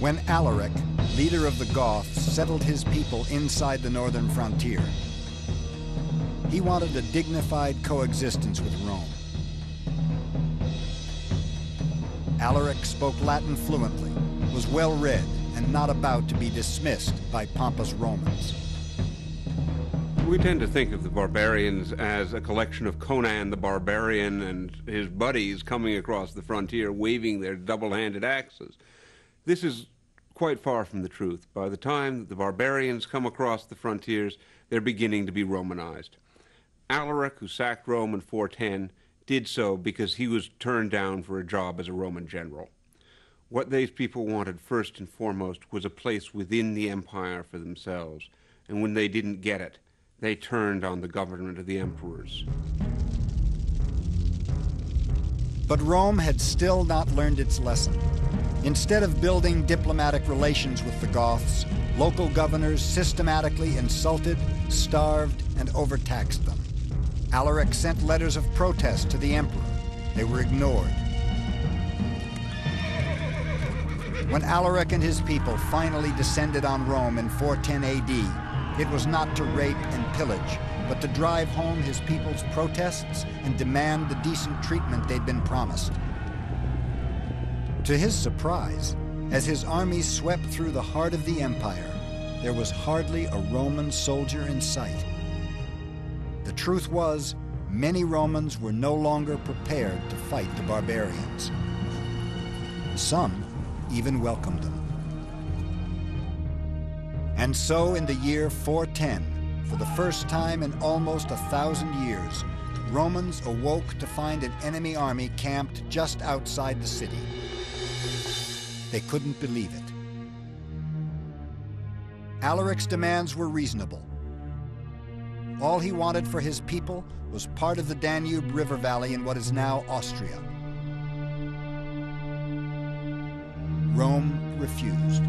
When Alaric, leader of the Goths, settled his people inside the northern frontier, he wanted a dignified coexistence with Rome. Alaric spoke Latin fluently, was well-read, and not about to be dismissed by pompous Romans. We tend to think of the barbarians as a collection of Conan the Barbarian and his buddies coming across the frontier waving their double-handed axes. This is quite far from the truth. By the time the barbarians come across the frontiers, they're beginning to be Romanized. Alaric, who sacked Rome in 410, did so because he was turned down for a job as a Roman general. What these people wanted first and foremost was a place within the empire for themselves, and when they didn't get it, they turned on the government of the emperors. But Rome had still not learned its lesson. Instead of building diplomatic relations with the Goths, local governors systematically insulted, starved, and overtaxed them. Alaric sent letters of protest to the emperor. They were ignored. When Alaric and his people finally descended on Rome in 410 AD, it was not to rape and pillage, but to drive home his people's protests and demand the decent treatment they'd been promised. To his surprise, as his armies swept through the heart of the empire, there was hardly a Roman soldier in sight. The truth was, many Romans were no longer prepared to fight the barbarians. Some even welcomed them. And so in the year 410, for the first time in almost 1,000 years, Romans awoke to find an enemy army camped just outside the city. They couldn't believe it. Alaric's demands were reasonable. All he wanted for his people was part of the Danube River Valley in what is now Austria. Rome refused.